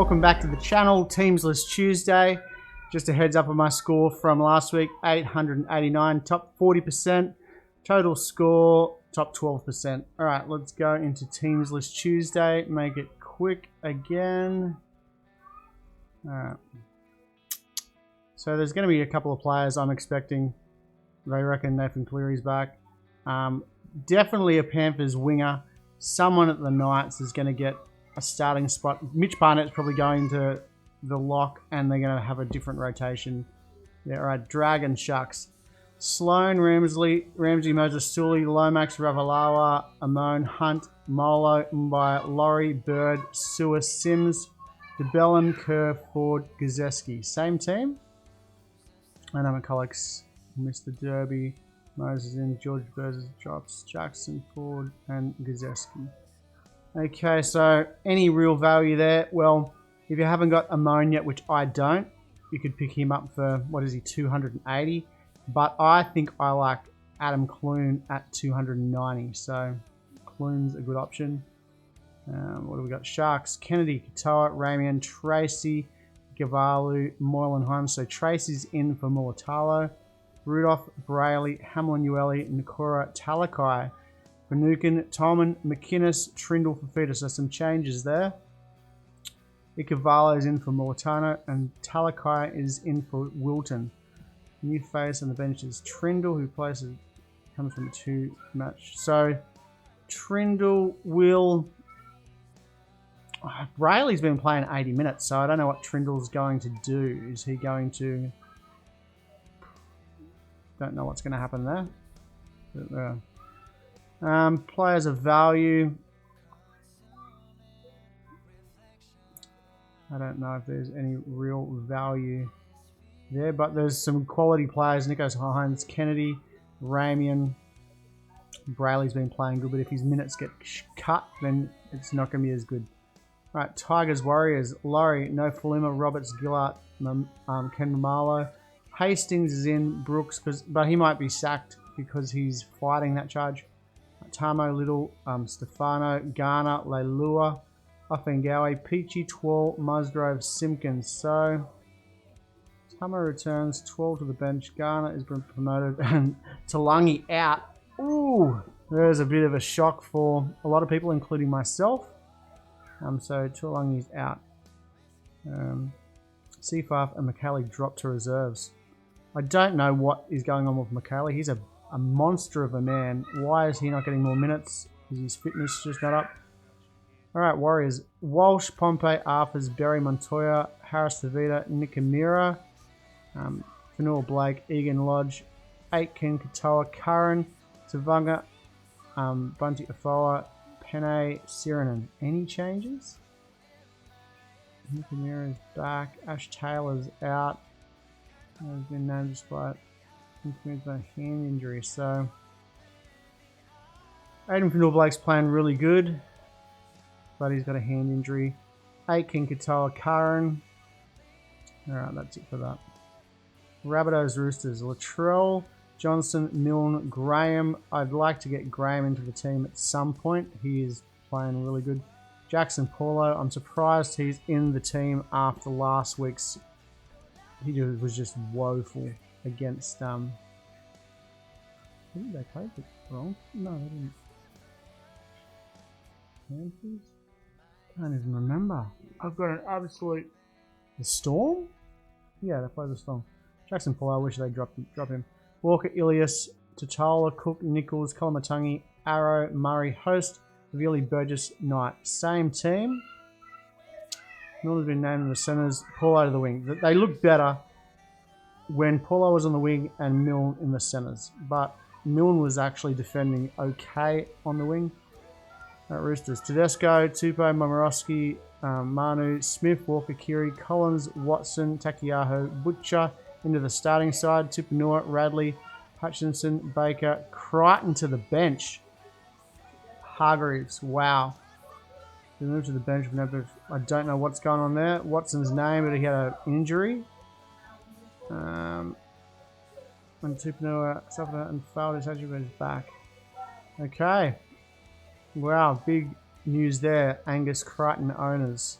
welcome back to the channel. Teams List Tuesday. Just a heads up on my score from last week, 889, top 40%. Total score, top 12%. All right, let's go into Teams List Tuesday. Make it quick again. All right. So there's going to be a couple of players I'm expecting. They reckon Nathan Cleary's back. Definitely a Panthers winger. Someone at the Knights is going to get a starting spot. Mitch Barnett's probably going to the lock, and they're going to have a different rotation. Yeah, all right. Dragon Sharks. Sloan, Ramsey, Moses, Sully, Lomax, Ravalawa, Amon, Hunt, Molo, Mbai, Laurie, Bird, Sewer, Sims, DeBellin, Kerr, Ford, Gazeski. Same team. And McCulloch's Mr. Derby, Moses in, George Burgess drops, Jackson, Ford, and Gazeski. Okay, so any real value there? Well, if you haven't got Amon yet, which I don't, you could pick him up for, what is he, 280. But I think I like Adam Clune at 290. So Clune's a good option. What do we got? Sharks, Kennedy, Katoa, Ramian, Tracy, Gavalu, Moylan Holmes. So Tracy's in for Mulatalo. Rudolph, Brayley, Hamlin-Ueli, Nakora, Talakai, Finucane, Tolman, McInnes, Trindle for Feeder. So some changes there. Ikavalo is in for Mulatano, and Talakai is in for Wilton. New face on the bench is Trindle, who comes from a 2-match. So Trindle will... Brayley's been playing 80 minutes, so I don't know what Trindle's going to do. Is he going to... Don't know what's going to happen there. But, players of value. I don't know if there's any real value there, but there's some quality players. Nicholas Hines, Kennedy, Ramian. Brayley's been playing good, but if his minutes get cut, then it's not going to be as good. All right, Tigers, Warriors, Laurie, No Faluma, Roberts, Gillard, Ken Mamalo. Hastings is in, Brooks, but he might be sacked because he's fighting that charge. Tamo, Little, Stefano, Garner, Leilua, Offengawe, Peachy, Twall, Musgrove, Simpkins. So Tamo returns, 12 to the bench. Garner is been promoted, and Talangi out. Ooh, there's a bit of a shock for a lot of people, including myself. So Talangi's out. Seafarth and McKaylee dropped to reserves. I don't know what is going on with McKaylee. He's a monster of a man. Why is he not getting more minutes? Is his fitness just not up? All right, Warriors. Walsh, Pompey, Arthurs, Berry, Montoya, Harris, Tavita, Nikamira, Fanua Blake, Egan Lodge, Aitken, Katoa, Curran, Tavunga, Bunty Afoa, Pene, Sirenen. Any changes? Nikamira's back. Ash Taylor's out. Has been named despite a hand injury. So Aiden Fanua Blake's playing really good, but he's got a hand injury. Aitken, Katoa, Curran. Alright, that's it for that. Rabbitohs, Roosters, Latrell, Johnson, Milne, Graham. I'd like to get Graham into the team at some point. He is playing really good. Jackson Paulo, I'm surprised he's in the team after last week's. He was just woeful against. Didn't they play it wrong? No, they didn't. Panthers? Can't even remember. I've got an absolute. The Storm? Yeah, they played the Storm. Jackson Paulo, I wish they'd drop him. Walker, Ilias, Totola, Cook, Nichols, Kolomatangi, Arrow, Murray, Host, Vili, Burgess, Knight. Same team. Milne's been named in the centres. Paulo to the wing. They look better when Paulo was on the wing and Milne in the centres. But Milne was actually defending okay on the wing. Roosters. Tedesco, Tupou, Momorowski, Manu, Smith, Walker, Kiri, Collins, Watson, Takiyaho, Butcher into the starting side. Tupanua, Radley, Hutchinson, Baker, Crichton to the bench. Hargreaves. Wow. We moved to the bench. I don't know what's going on there. Watson's name, but he had an injury. And Tupanua suffered and failed his surgery, but he's back. Okay. Wow, big news there. Angus Crichton owners.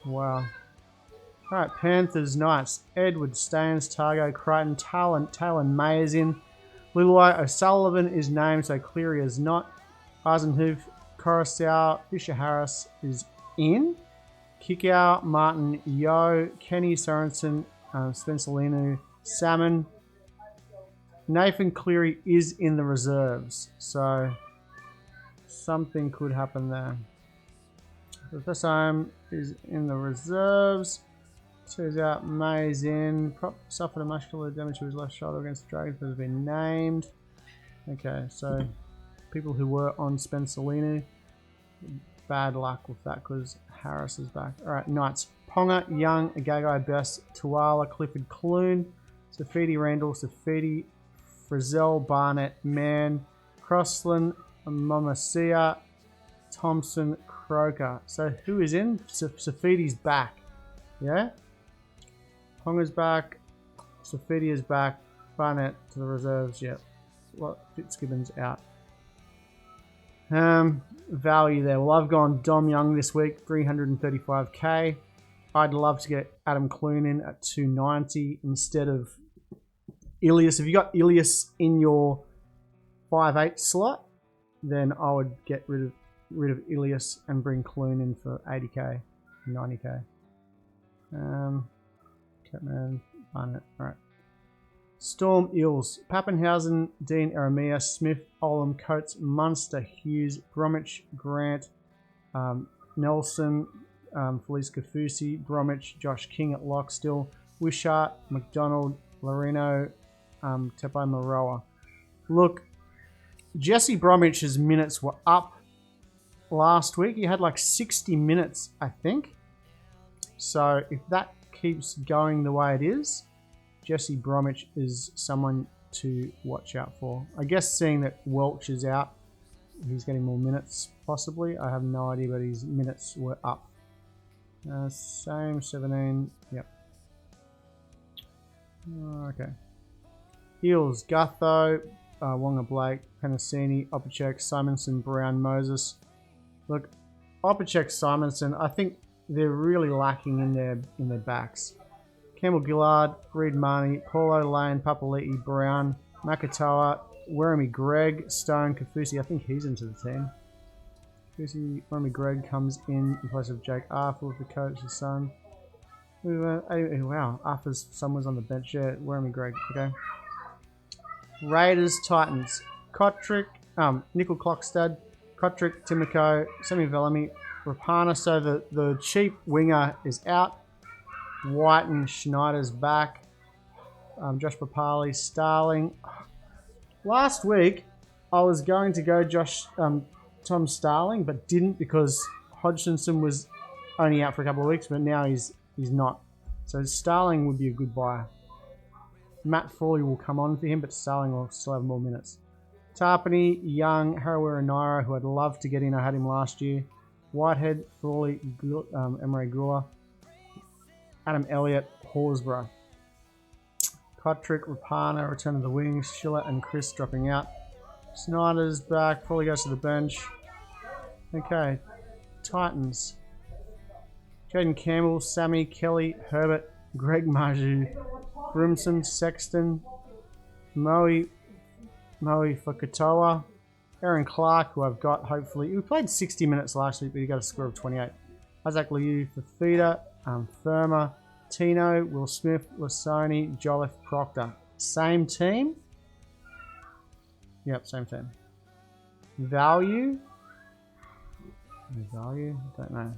Wow. Alright, Panthers, Knights. Edward, Staines, Targo, Crichton, Talon May is in. Lilway, O'Sullivan is named, so Cleary is not. Eisenhoof, Coruscant, Fisher Harris is in. Kickout, Martin, Yo, Kenny Sorensen, Spencer Linu, Salmon. Nathan Cleary is in the reserves, so something could happen there. The first time is in the reserves. Two's out, May's in. Prop suffered a muscular damage to his left shoulder against the Dragons, but has been named. Okay, so people who were on Spencer Linu, bad luck with that because Harris is back. Alright, Knights. Ponga, Young, Agagai, Best, Tuala, Clifford, Clune, Safidi, Randall, Safidi, Frizzell, Barnett, Mann, Crossland, Momasia, Thompson, Croker. So who is in? Safidi's back. Yeah? Ponga's back. Safidi is back. Barnett to the reserves. Yep. Fitzgibbon's out. Value there. Well, I've gone Dom Young this week, 335k. I'd love to get Adam Clune in at 290 instead of Ilias. If you got Ilias in your 5'8 slot, then I would get rid of Ilias and bring Clune in for 80k, 90k. Catman, Barnett. Alright. Storm, Eels. Pappenhausen, Dean, Eremia, Smith, Olam, Coates, Munster, Hughes, Bromwich, Grant, Nelson, Felice Kafusi, Bromwich, Josh King at lock still, Wishart, McDonald, Loreno, Tepai Maroa. Look, Jesse Bromwich's minutes were up last week. He had like 60 minutes, I think. So if that keeps going the way it is, Jesse Bromwich is someone to watch out for. I guess seeing that Welch is out, he's getting more minutes possibly. I have no idea, but his minutes were up. Same 17. Yep. Okay. Eels, Gutho, Wonga Blake, Penasini, Opacek, Simonson, Brown, Moses. Look, Opacek, Simonson, I think they're really lacking in their backs. Campbell Gillard, Reed Marnie, Paulo Lane, Papali'i, Brown, Makatoa, Werrimi Greg, Stone, Kafusi. I think he's into the team. Werrimi Greg comes in place of Jake Arthur with the coach's son. Wow, Arthur's son was on the bench. Yeah, Werrimi Greg. Okay. Raiders, Titans. Kotrick, Nickel Clockstad, Kotrick, Timoko, Semi Vellamy, Rapana. So the cheap winger is out. White and Schneider's back. Josh Papali, Starling. Last week, I was going to go Tom Starling, but didn't because Hodgkinson was only out for a couple of weeks, but now he's not. So Starling would be a good buy. Matt Frawley will come on for him, but Starling will still have more minutes. Tarpany, Young, Harawira Naira, who I'd love to get in. I had him last year. Whitehead, Frawley, Emery Gula, Adam Elliott, Horsburgh. Kotrick, Rapana, return to the wings. Schiller and Chris dropping out. Snyder's back. Frawley goes to the bench. Okay. Titans. Jaden Campbell, Sammy, Kelly, Herbert, Greg Marju, Grimson, Sexton, Moe Fakatoa, Aaron Clark, who I've got hopefully. He played 60 minutes last week, but he got a score of 28. Isaac Liu, Fafita, Firma, Tino, Will Smith, Lasoni, Jolliffe, Proctor. Same team? Yep, same team. Value? Value? Don't know.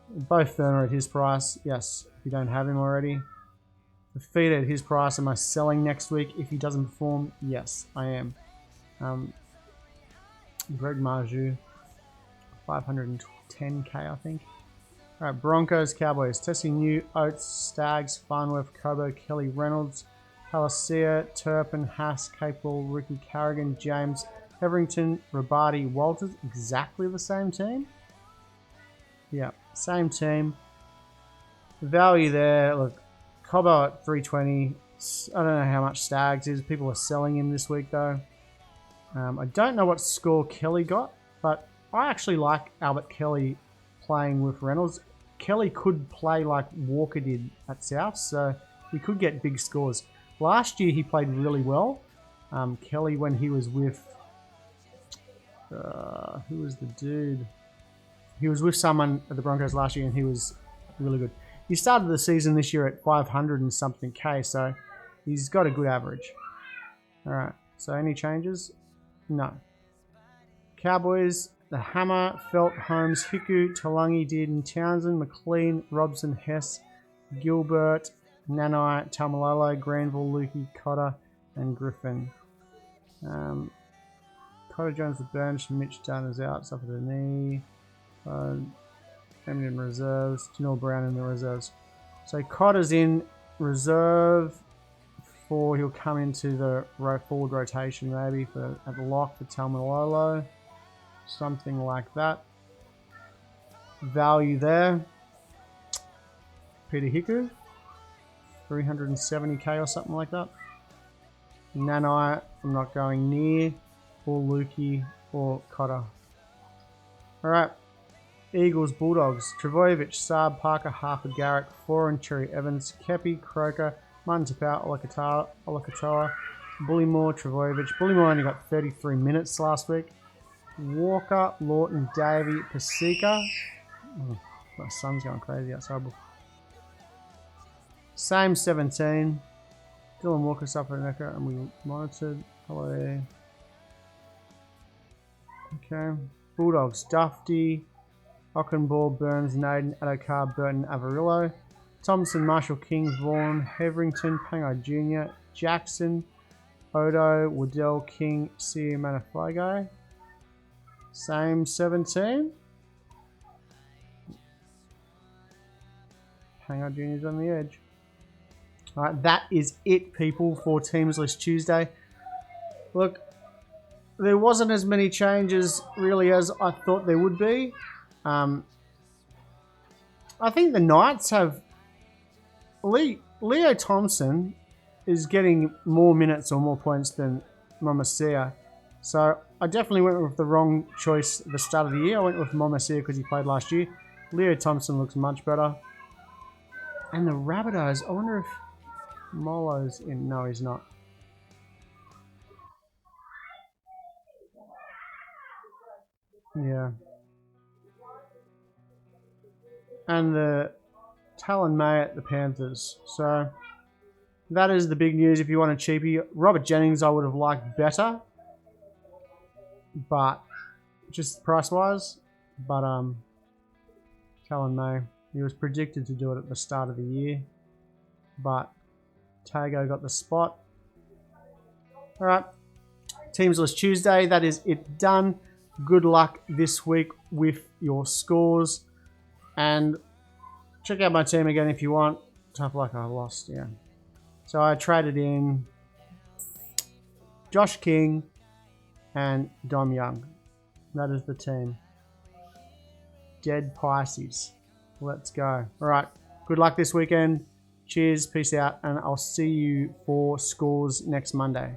Both Firma at his price. Yes, if you don't have him already. Fafita at his price. Am I selling next week if he doesn't perform? Yes, I am. Greg Marju, 510k, I think. Alright, Broncos, Cowboys. Tessie New, Oates, Stags, Farnworth, Cobo, Kelly Reynolds, Palacia, Turpin, Haas, Capewell, Ricky Carrigan, James, Heverington, Rabati, Walters. Exactly the same team? Yeah, same team. Value there. Look, Cobo at 320. I don't know how much Stags is. People are selling him this week, though. I don't know what score Kelly got, but I actually like Albert Kelly playing with Reynolds. Kelly could play like Walker did at South, so he could get big scores. Last year he played really well. Kelly, when he was with who was the dude? He was with someone at the Broncos last year, and he was really good. He started the season this year at 500 and something K, so he's got a good average. All right. So any changes? No. Cowboys. The Hammer, Felt, Holmes, Hiku, Talangi, Dearden, Townsend, McLean, Robson, Hess, Gilbert, Nanai, Taumalolo, Granville, Lukey, Cotter, and Griffin. Cotter Jones the bench, Mitch Dunn is out, suffered a knee. Eminem reserves, Janelle Brown in the reserves. So Cotter's in reserve for, he'll come into the forward rotation maybe for at the lock for Taumalolo. Something like that. Value there. Peter Hiku, 370k or something like that. Nanai, I'm not going near, or Lukey, or Cotter. Alright. Eagles, Bulldogs. Travojevic, Saab, Parker, Harper, Garrick, Foran, Cherry Evans, Kepi, Croker, Martin Tapau, Olakatoa, Bullymore, Travojevic. Bullymore only got 33 minutes last week. Walker, Lawton, Davey, Pasika. Oh, my son's going crazy outside. Same 17. Dylan Walker suffered an echo and we monitored. Hello. Okay. Bulldogs, Dufty, Ockenball, Burns, Naden, Adokar, Burton, Avarillo. Thompson, Marshall, King, Vaughan, Heverington, Pangai Jr., Jackson, Odo, Waddell, King, Sia Manaflago. Same 17. Pangai Jr.'s on the edge. Alright, that is it, people, for Teams List Tuesday. Look, there wasn't as many changes, really, as I thought there would be. I think the Knights have... Leo Thompson is getting more minutes or more points than Momasia. So I definitely went with the wrong choice at the start of the year. I went with Momasia because he played last year. Leo Thompson looks much better. And the Rabbitohs, I wonder if Molo's in. No, he's not. Yeah. And the Talon May at the Panthers. So that is the big news if you want a cheapie. Robert Jennings I would have liked better. But just price-wise. But Talon May, he was predicted to do it at the start of the year. But Tago got the spot. Alright. Teams List Tuesday. That is it done. Good luck this week with your scores. And check out my team again if you want. Tough luck, I lost, yeah. So I traded in Josh King and Dom Young. That is the team. Dead Pisces. Let's go. Alright, good luck this weekend. Cheers, peace out, and I'll see you for scores next Monday.